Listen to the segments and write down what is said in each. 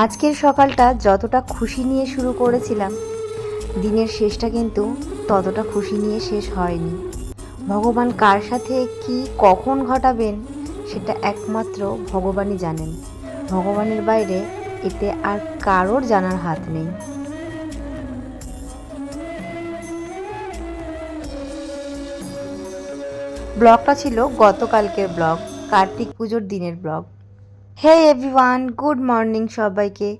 আজকের সকালটা যতটা খুশি নিয়ে শুরু করেছিলাম, দিনের শেষটা কিন্তু ততটা খুশি নিয়ে শেষ হয়নি। ভগবান কার সাথে কি কখন ঘটাবেন সেটা একমাত্র ভগবানই জানেন। ভগবানের বাইরে এতে আর কারোর জানার হাত নেই। ব্লগটা ছিল গতকালকের ব্লগ, কার্তিক পুজোর দিনের blog. Hey everyone, good morning সবাইকে।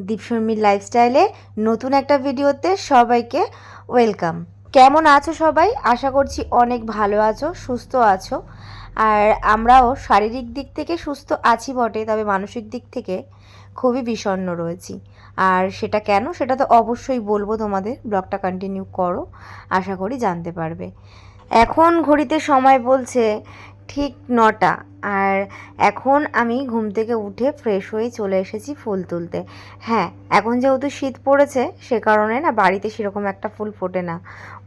দীপশর্মির লাইফস্টাইলে নতুন একটা ভিডিওতে সবাইকে ওয়েলকাম। কেমন আছো সবাই? আশা করছি অনেক ভালো আছো, সুস্থ আছো। আর আমরাও শারীরিক দিক থেকে সুস্থ আছি বটে, তবে মানসিক দিক থেকে খুবই বিষণ্ণ রয়েছি। আর সেটা কেন, সেটা তো অবশ্যই বলবো তোমাদের। ব্লগটা কন্টিনিউ করো, আশা করি জানতে পারবে। এখন ঘড়িতে সময় বলছে ঠিক 9টা। আর এখন আমি ঘুম থেকে উঠে ফ্রেশ হয়ে চলে এসেছি ফুল তুলতে। হ্যাঁ, এখন যেহেতু শীত পড়েছে সে কারণে না বাড়িতে সেরকম একটা ফুল ফোটে না।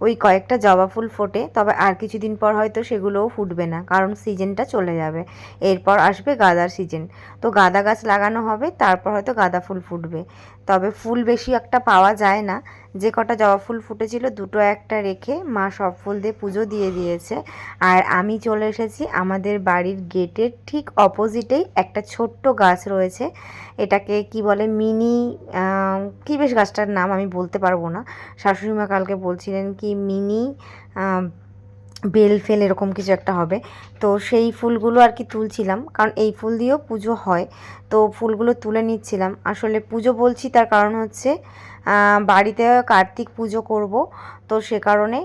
ওই কয়েকটা জবা ফুল ফোটে, তবে আর কিছুদিন পর হয়তো সেগুলোও ফুটবে না, কারণ সিজনটা চলে যাবে। এরপর আসবে গাঁদার সিজন। তো গাঁদা গাছ লাগানো হবে, তারপর হয়তো গাঁদা ফুল ফুটবে। তবে ফুল বেশি একটা পাওয়া যায় না। যে কটা জবা ফুল ফুটেছিল দুটো একটা রেখে মা সব ফুল দিয়ে পুজো দিয়ে দিয়েছে। আর আমি চলে এসেছি আমাদের বাড়ির গেটের ঠিক অপোজিটেই একটা ছোট্ট গাছ রয়েছে। এটাকে কি বলে, মিনি কি বেশ গাছটার নাম আমি বলতে পারবো না। শাশুড়িমা কালকে বলছিলেন কি মিনি বেল ফেল এরকম কিছু একটা হবে। তো সেই ফুলগুলো আর কি তুলছিলাম, কারণ এই ফুল দিয়েও পুজো হয়। তো ফুলগুলো তুলে নিচ্ছিলাম। আসলে পুজো বলছি তার কারণ হচ্ছে বাড়িতে কার্তিক পুজো করব। তো সে কারণে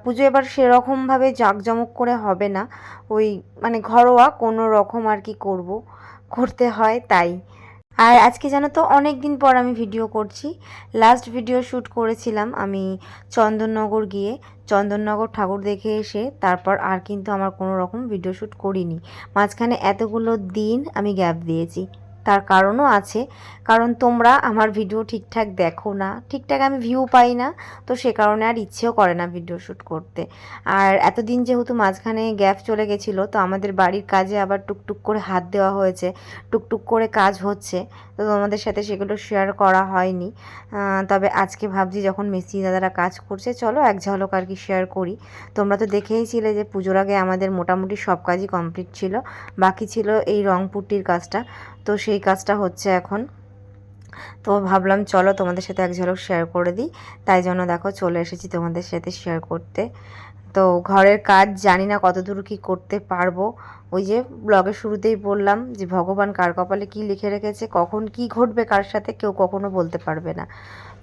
পুজো এবার সেরকমভাবে জাঁকজমক করে হবে না, ওই মানে ঘরোয়া কোনো রকম আর কি করতে হয় তাই। আর আজকে জানো তো অনেক দিন পর আমি ভিডিও করছি। লাস্ট ভিডিও শ্যুট করেছিলাম আমি চন্দননগর গিয়ে। চন্দননগর ঠাকুর দেখে এসে তারপর আর কিন্তু আমার কোনো রকম ভিডিও শ্যুট করিনি। মাঝখানে এতগুলো দিন আমি গ্যাপ দিয়েছি। তার কারণও আছে, কারণ তোমরা আমার ভিডিও ঠিকঠাক দেখো না, ঠিকঠাক আমি ভিউ পাই না। তো সে কারণে আর ইচ্ছেও করে না ভিডিও শ্যুট করতে। আর এতদিন যেহেতু মাঝখানে গ্যাপ চলে গেছিলো, তো আমাদের বাড়ির কাজে আবার টুকটুক করে হাত দেওয়া হয়েছে, টুকটুক করে কাজ হচ্ছে। তো তোমাদের সাথে সেগুলো শেয়ার করা হয়নি। তবে আজকে ভাবছি যখন মিস্ত্রি দাদারা কাজ করছে, চলো এক ঝলক আর কি শেয়ার করি। তোমরা তো দেখেইছিলে যে পুজোর আগে আমাদের মোটামুটি সব কাজই কমপ্লিট ছিল, বাকি ছিল এই রং পুট্টির কাজটা। তো সেই কাজটা হচ্ছে এখন। তো ভাবলাম চলো তোমাদের সাথে এক ঝলক শেয়ার করে দিই, তাই জন্য দেখো চলে এসেছি তোমাদের সাথে শেয়ার করতে। তো ঘরের কাজ জানি না কতদূর কি করতে পারবো। ওই যে ব্লগের শুরুতেই বললাম যে ভগবান কার কপালে কি লিখে রেখেছে, কখন কি ঘটবে কার সাথে কেউ কখনো বলতে পারবে না।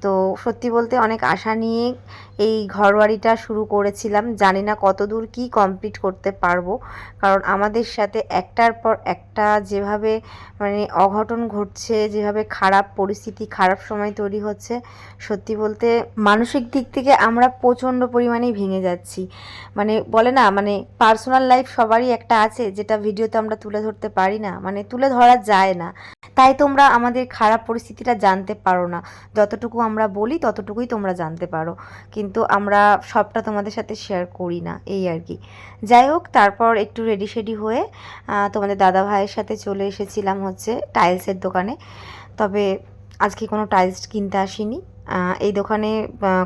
তো সত্যি বলতে অনেক আশা নিয়ে এই ঘরবাড়িটা শুরু করেছিলাম, জানি না কতদূর কি কমপ্লিট করতে পারবো। কারণ আমাদের সাথে একটার পর একটা যেভাবে মানে অঘটন ঘটছে, যেভাবে খারাপ পরিস্থিতি, খারাপ সময় তৈরি হচ্ছে, সত্যি বলতে মানসিক দিক থেকে আমরা প্রচণ্ড পরিমাণেই ভেঙে যাচ্ছি। মানে বলে না, মানে পার্সোনাল লাইফ সবারই একটা আছে যেটা ভিডিওতে আমরা তুলে ধরতে পারি না, মানে তুলে ধরা যায় না। তাই তোমরা আমাদের খারাপ পরিস্থিতিটা জানতে পারো না। যতটুকু আমরা বলি ততটুকুই তোমরা জানতে পারো, কিন্তু আমরা সবটা তোমাদের সাথে শেয়ার করি না, এই আর কি। যাই হোক, তারপর একটু রেডি শেডি হয়ে তোমাদের দাদা ভাইয়ের সাথে চলে এসেছিলাম হচ্ছে টাইলসের দোকানে। তবে আজকে কোনো টাইলস কিনতে আসিনি। এই দোকানে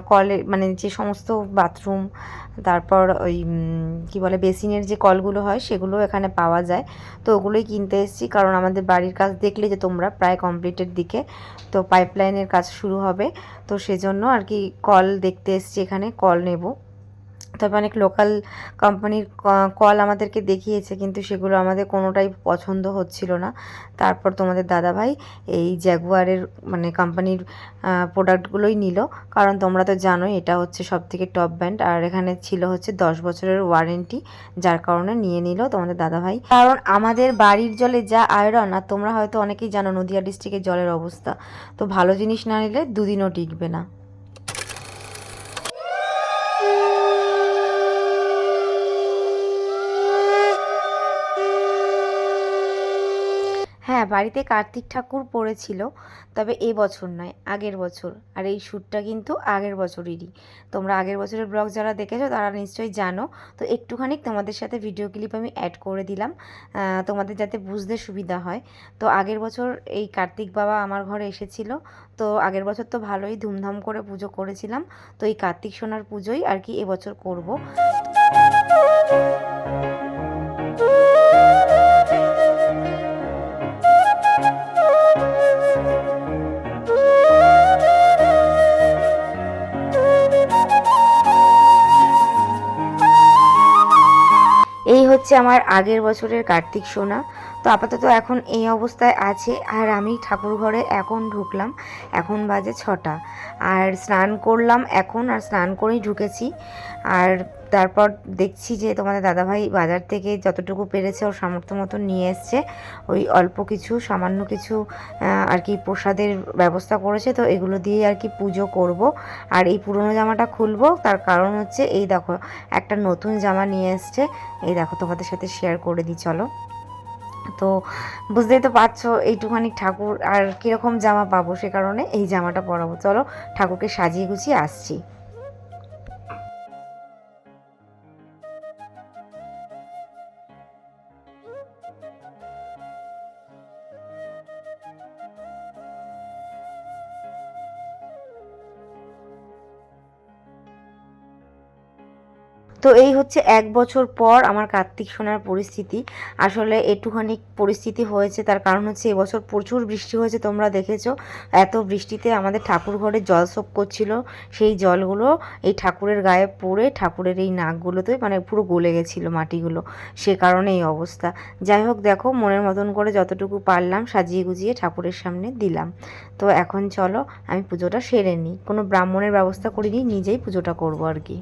কলে মানে যে সমস্ত বাথরুম, তারপর ওই কী বলে বেসিনের যে কলগুলো হয় সেগুলো এখানে পাওয়া যায়। তো ওগুলোই কিনতে এসেছি, কারণ আমাদের বাড়ির কাজ দেখলে যে তোমরা প্রায় কমপ্লিটের দিকে। তো পাইপলাইনের কাজ শুরু হবে, তো সেজন্য আর কি কল দেখতে এসেছি, এখানে কল নেব। তবে অনেক লোকাল কোম্পানির কল আমাদেরকে দেখিয়েছে, কিন্তু সেগুলো আমাদের কোনোটাই পছন্দ হচ্ছিল না। তারপর তোমাদের দাদাভাই এই জ্যাগুয়ারের মানে কোম্পানির প্রোডাক্টগুলোই নিল, কারণ তোমরা তো জানোই এটা হচ্ছে সবথেকে টপ ব্র্যান্ড। আর এখানে ছিল হচ্ছে 10 বছরের ওয়ারেন্টি, যার কারণে নিয়ে নিল তোমাদের দাদাভাই। কারণ আমাদের বাড়ির জলে যা আয়রন, আর তোমরা হয়তো অনেকেই জানো নদিয়া ডিস্ট্রিক্টের জলের অবস্থা, তো ভালো জিনিস না নিলে দুদিনও টিকবে না। হ্যাঁ, বাড়িতে কার্তিক ঠাকুর পড়েছিল, তবে এ বছর নয়, আগের বছর। আর এই শ্যুটটা কিন্তু আগের বছরেরই। তোমরা আগের বছরের ব্লগ যারা দেখেছো তারা নিশ্চয়ই জানো। তো একটুখানি তোমাদের সাথে ভিডিও ক্লিপ আমি অ্যাড করে দিলাম, তোমাদের যাতে বুঝতে সুবিধা হয়। তো আগের বছর এই কার্তিক বাবা আমার ঘরে এসেছিল। তো আগের বছর তো ভালোই ধুমধাম করে পুজো করেছিলাম। তো এই কার্তিক সোনার পুজোই আর কি এবছর করব। এই হচ্ছে আমার আগের বছরের কার্তিক সোনা। তো আপাতত এখন এই অবস্থায় আছে। আর আমি ঠাকুর ঘরে এখন ঢুকলাম, এখন বাজে 6টা। আর স্নান করলাম এখন, আর স্নান করেই ঢুকেছি। আর তারপর দেখছি যে তোমাদের দাদাভাই বাজার থেকে যতটুকু পেরেছে ওর সামর্থ্য মতো নিয়ে এসছে। ওই অল্প কিছু সামান্য কিছু আর কি প্রসাদের ব্যবস্থা করেছে। তো এগুলো দিয়ে আর কি পুজো করব। আর এই পুরনো জামাটা খুলবো, তার কারণ হচ্ছে এই দেখো একটা নতুন জামা নিয়ে এসছে। এই দেখো তোমাদের সাথে শেয়ার করে দিই, চলো। তো বুঝতেই তো পারছো এইটুখানি ঠাকুর আর কীরকম জামা পাবো, সে কারণে এই জামাটা পরাবো। চলো ঠাকুরকে সাজিয়ে গুছিয়ে আসছি। তো এই হচ্ছে 1 বছর পর আমার কার্তিক সোনার পরিস্থিতি। আসলে একটুখানি পরিস্থিতি হয়েছে, তার কারণ হচ্ছে এবছর প্রচুর বৃষ্টি হয়েছে, তোমরা দেখেছো। এত বৃষ্টিতে আমাদের ঠাকুর ঘরে জল সোপ করছিল। সেই জলগুলো এই ঠাকুরের গায়ে পড়ে ঠাকুরের এই নাকগুলোতে মানে পুরো গলে গেছিলো মাটিগুলো, সে কারণে এই অবস্থা। যাই হোক, দেখো মনের মতন করে যতটুকু পারলাম সাজিয়ে গুজিয়ে ঠাকুরের সামনে দিলাম। তো এখন চলো আমি পুজোটা সেরে নিই। কোনো ব্রাহ্মণের ব্যবস্থা করিনি, নিজেই পুজোটা করবো আর কি।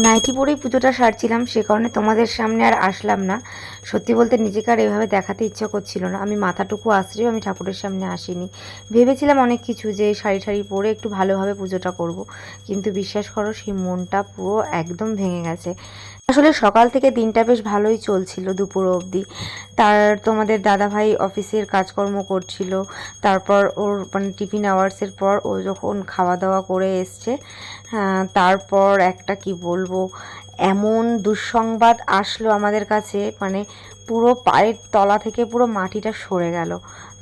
নাইটি পরেই পুজোটা সারছিলাম, সে কারণে তোমাদের সামনে আর আসলাম না। সত্যি বলতে নিজেকে আর এভাবে দেখাতে ইচ্ছা করছিল না। আমি মাথাটুকু আশ্রয়েও আমি ঠাকুরের সামনে আসিনি। ভেবেছিলাম অনেক কিছু, যে শাড়ি ঠাড়ি পরে একটু ভালোভাবে পুজোটা করব। কিন্তু বিশ্বাস করো সেই মনটা পুরো একদম ভেঙে গেছে। আসলে সকাল থেকে দিনটা বেশ ভালোই চলছিল দুপুর অবধি। তোমাদের দাদাভাই অফিসের কাজকর্ম করছিল। তারপর ওর মানে টিফিন আওয়ার্সের পর ও যখন খাওয়া দাওয়া করে এসছে, তারপর একটা কি বলবো, এমন দুঃসংবাদ আসলো আমাদের কাছে, মানে পুরো পায়ের তলা থেকে পুরো মাটিটা সরে গেল।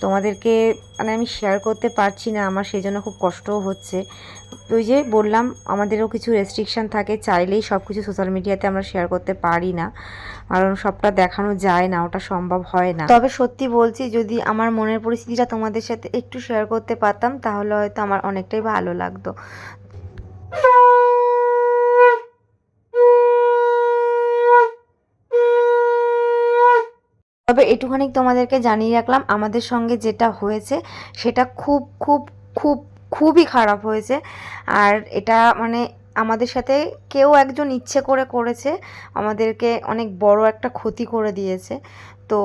তোমাদেরকে মানে আমি শেয়ার করতে পারছি না, আমার সেই জন্য খুব কষ্টও হচ্ছে। ওই যে বললাম আমাদেরও কিছু রেস্ট্রিকশান থাকে, চাইলেই সব কিছু সোশ্যাল মিডিয়াতে আমরা শেয়ার করতে পারি না, কারণ সবটা দেখানো যায় না, ওটা সম্ভব হয় না। তবে সত্যি বলছি, যদি আমার মনের পরিস্থিতিটা তোমাদের সাথে একটু শেয়ার করতে পারতাম তাহলে হয়তো আমার অনেকটাই ভালো লাগতো। তবে এটুখানি তোমাদেরকে জানিয়ে রাখলাম, আমাদের সঙ্গে যেটা হয়েছে সেটা খুব খুব খুব খুবই খারাপ হয়েছে। আর এটা মানে আমাদের সাথে কেউ একজন ইচ্ছে করে করেছে, আমাদেরকে অনেক বড় একটা ক্ষতি করে দিয়েছে। তো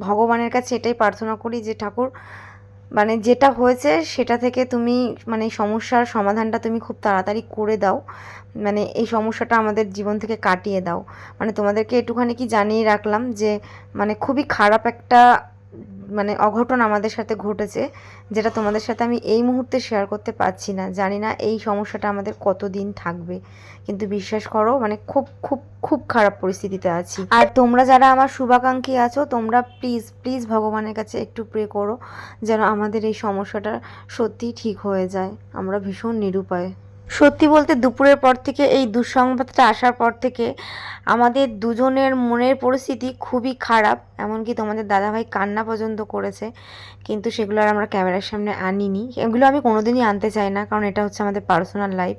ভগবানের কাছে এটাই প্রার্থনা করি যে ঠাকুর, মানে যেটা হয়েছে সেটা থেকে তুমি মানে সমস্যার সমাধানটা তুমি খুব তাড়াতাড়ি করে দাও, মানে এই সমস্যাটা আমাদের জীবন থেকে কাটিয়ে দাও। মানে তোমাদেরকে একটুখানি কি জানিয়ে রাখলাম যে মানে খুবই খারাপ একটা মানে অঘটন আমাদের সাথে ঘটেছে, যেটা তোমাদের সাথে আমি এই মুহূর্তে শেয়ার করতে পারছি না। জানি না এই সমস্যাটা আমাদের কতদিন থাকবে, কিন্তু বিশ্বাস করো মানে খুব খুব খুব খারাপ পরিস্থিতিতে আছি। আর তোমরা যারা আমার শুভাকাঙ্ক্ষী আছো, তোমরা প্লিজ প্লিজ ভগবানের কাছে একটু প্রে করো যেন আমাদের এই সমস্যাটা সত্যিই ঠিক হয়ে যায়। আমরা ভীষণ নিরুপায়। সত্যি বলতে দুপুরের পর থেকে এই দুঃসংবাদটা আসার পর থেকে আমাদের দুজনের মনের পরিস্থিতি খুবই খারাপ। এমনকি তোমাদের দাদাভাই কান্না পর্যন্ত করেছে, কিন্তু সেগুলো আর আমরা ক্যামেরার সামনে আনিনি। এগুলো আমি কোনোদিনই আনতে চাই না, কারণ এটা হচ্ছে আমাদের পার্সোনাল লাইফ।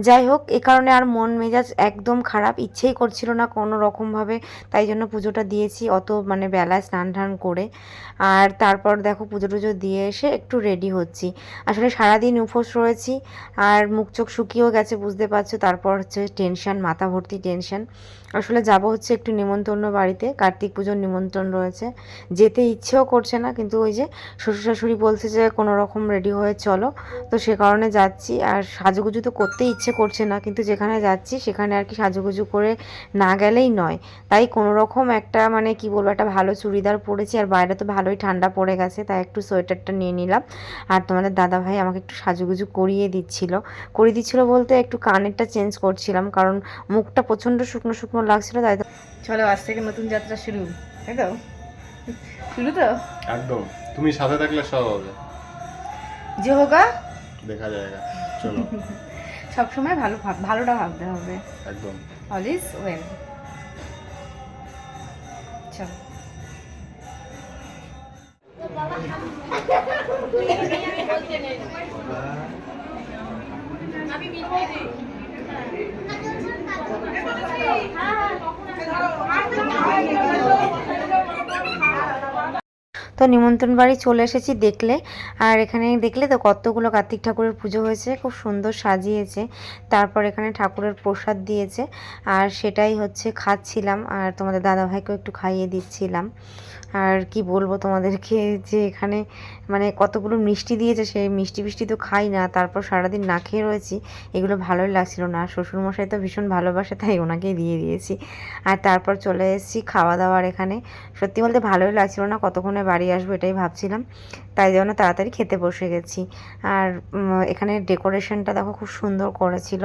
যাই হোক, এ কারণে আর মন মেজাজ একদম খারাপ, ইচ্ছেই করছিল না কোনো রকমভাবে। তাই জন্য পুজোটা দিয়েছি অত মানে বেলায় স্নান টান করে। আর তারপর দেখো পুজো টুজো দিয়ে এসে একটু রেডি হচ্ছি। আসলে সারাদিন উপোস রয়েছি, আর মুখ চোখ শুকিয়েও গেছে বুঝতে পারছো। তারপর হচ্ছে টেনশন, মাথা ভর্তি টেনশন। আসলে যাব হচ্ছে একটু নিমন্ত্রণ বাড়িতে, কার্তিক পুজোর নিমন্ত্রণ রয়েছে। যেতে ইচ্ছেও করছে না, কিন্তু ওই যে শ্বশুর শাশুড়ি বলছে যে কোনো রকম রেডি হয়ে চলো, তো সে কারণে যাচ্ছি। আর সাজুগুজু তো করতে ইচ্ছে করছে না, কিন্তু যেখানে যাচ্ছি সেখানে আর কি সাজুগুজু করে না গেলেই নয়। তাই কোনো রকম একটা মানে কি বলবো, একটা ভালো চুড়িদার পরেছি, আর বাইরে তো ভালোই ঠান্ডা পড়ে গেছে, তাই একটু সোয়েটারটা নিয়ে নিলাম। আর তোমাদের দাদাভাই আমাকে একটু সাজুগুজু করিয়ে দিচ্ছিল বলতে একটু কানেরটা চেঞ্জ করছিলাম, কারণ মুখটা প্রচণ্ড শুকনো শুকনো লাগছিল। তাই তো চলো, আজ থেকে নতুন যাত্রা শুরু, তাই তো শুরু তো একদম। তুমি সাথে থাকলে সব হবে, যে হোগা দেখা যায়গা। চলো। সবসময় ভালোটা ভাবতে হবে, একদম অলওয়েজ ওয়েল। চলো। তো নিমন্ত্রণ বাড়ি চলে এসেছি দেখলে, আর এখানে দেখলে তো কতগুলো কার্তিক ঠাকুরের পুজো হয়েছে, খুব সুন্দর সাজিয়েছে। তারপর এখানে ঠাকুরের প্রসাদ দিয়েছে, আর সেটাই হচ্ছে খাচ্ছিলাম, আর তোমাদের দাদাভাইকেও একটু খাইয়ে দিচ্ছিলাম। আর কি বলবো তোমাদেরকে, যে এখানে মানে কতগুলো মিষ্টি দিয়েছে, সেই মিষ্টি তো খাই না, তারপর সারাদিন না খেয়ে রয়েছি, এগুলো ভালোই লাগছিল না। শ্বশুরমশাই তো ভীষণ ভালোবাসে, তাই ওনাকেই দিয়ে দিয়েছি। আর তারপর চলে এসেছি খাওয়া দাওয়ার এখানে। সত্যি বলতে ভালোই লাগছিল না, কতক্ষণে বাড়ি আসবো এটাই ভাবছিলাম, তাই জন্য তাড়াতাড়ি খেতে বসে গেছি। আর এখানে ডেকোরেশনটা দেখো খুব সুন্দর করেছিল,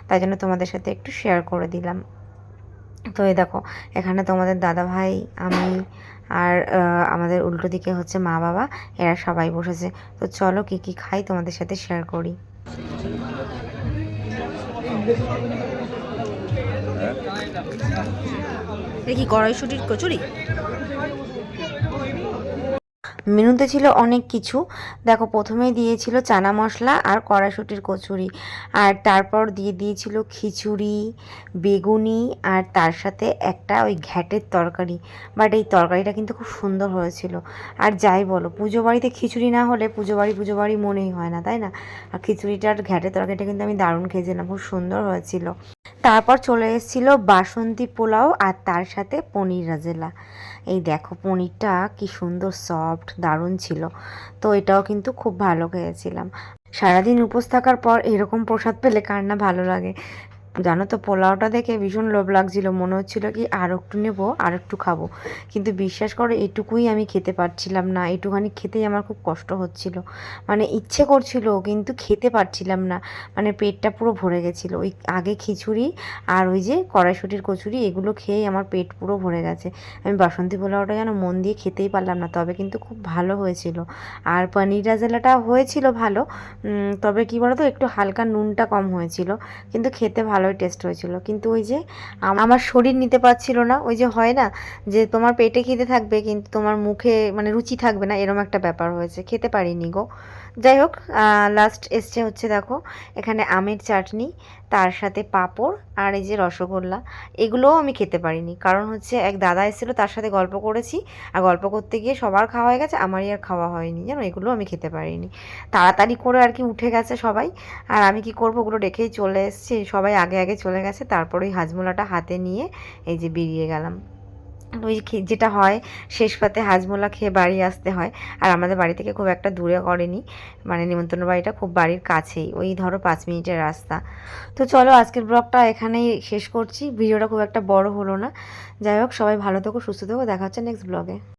তাই জন্য তোমাদের সাথে একটু শেয়ার করে দিলাম। তো এই দেখো, এখানে তোমাদের দাদা ভাই, আমি, আর আমাদের উল্টো দিকে হচ্ছে মা বাবা, এরা সবাই বসেছে। তো চলো কী কী খাই তোমাদের সাথে শেয়ার করি। এটা কি কড়াইশুঁটির কচুরি? মেনুতে ছিল অনেক কিছু। দেখো, প্রথমেই দিয়েছিল চানা মশলা আর কড়াইশুঁটির কচুরি, আর তারপর দিয়ে দিয়েছিল খিচুড়ি, বেগুনি, আর তার সাথে একটা ওই ঘ্যাটের তরকারি। বাট এই তরকারিটা কিন্তু খুব সুন্দর হয়েছিল। আর যাই বলো, পুজো বাড়িতে খিচুড়ি না হলে পুজো বাড়ি মনেই হয় না, তাই না? আর খিচুড়িটার ঘ্যাটের তরকারিটা কিন্তু আমি দারুণ খেয়েছিলাম, খুব সুন্দর হয়েছিল। তারপর চলে এসেছিলো বাসন্তী পোলাও, আর তার সাথে পনির রাজেলা। এই দেখো, পনিরটা কি সুন্দর সফট, দারুণ ছিল। তো এটাও কিন্তু খুব ভালো খেয়েছিলাম। সারাদিন উপোস থাকার পর এরকম প্রসাদ পেলে কার না ভালো লাগে। জানো তো, পোলাওটা দেখে ভীষণ লোভ লাগছিল, মনে হচ্ছিল কি আর একটু নেবো, আর একটু খাবো, কিন্তু বিশ্বাস করো এটুকুই আমি খেতে পারছিলাম না। একটুখানি খেতেই আমার খুব কষ্ট হচ্ছিল, মানে ইচ্ছে করছিল কিন্তু খেতে পারছিলাম না, মানে পেটটা পুরো ভরে গেছিলো। ওই আগে খিচুড়ি আর ওই যে কড়াইশুঁটির কচুরি, এগুলো খেয়েই আমার পেট পুরো ভরে গেছে। আমি বাসন্তী পোলাওটা যেন মন দিয়ে খেতেই পারলাম না, তবে কিন্তু খুব ভালো হয়েছিল। আর পনির রাজেলাটা হয়েছিল ভালো, তবে কী বলো তো, একটু হালকা নুনটা কম হয়েছিল, কিন্তু খেতে ভালোই টেস্ট হয়েছিল। কিন্তু ওই যে আমার শরীর নিতে পারছিল না, ওই যে হয় না যে তোমার পেটে খিদে থাকবে কিন্তু তোমার মুখে মানে রুচি থাকবে না, এরম একটা ব্যাপার হয়েছে, খেতে পারিনি গো। যাই হোক, লাস্ট এসছে হচ্ছে দেখো, এখানে আমের চাটনি, তার সাথে পাঁপড়, আর এই যে রসগোল্লা। এগুলোও আমি খেতে পারিনি, কারণ হচ্ছে এক দাদা এসেছিলো, তার সাথে গল্প করেছি, আর গল্প করতে গিয়ে সবার খাওয়া হয়ে গেছে, আমারই আর খাওয়া হয়নি, জানো, এগুলো আমি খেতে পারিনি। তাড়াতাড়ি করে আর কি উঠে গেছে সবাই, আর আমি কি করবো, ওগুলো রেখেই চলে এসেছি। সবাই আগে আগে চলে গেছে, তারপর ওই হাজমোলাটা হাতে নিয়ে এই যে বেরিয়ে গেলাম। ওই যেটা হয়, শেষ পাতে হাজমোলা খেয়ে বাড়ি আসতে হয়। আর আমাদের বাড়ি থেকে খুব একটা দূরে করেনি, মানে নিমন্ত্রণ বাড়িটা খুব বাড়ির কাছেই, ওই ধরো 5 মিনিটের রাস্তা। তো চলো, আজকের ব্লগটা এখানেই শেষ করছি, ভিডিওটা খুব একটা বড় হলো না। যাই হোক, সবাই ভালো থেকো, সুস্থ থেকো, দেখা হচ্ছে নেক্সট ব্লগে।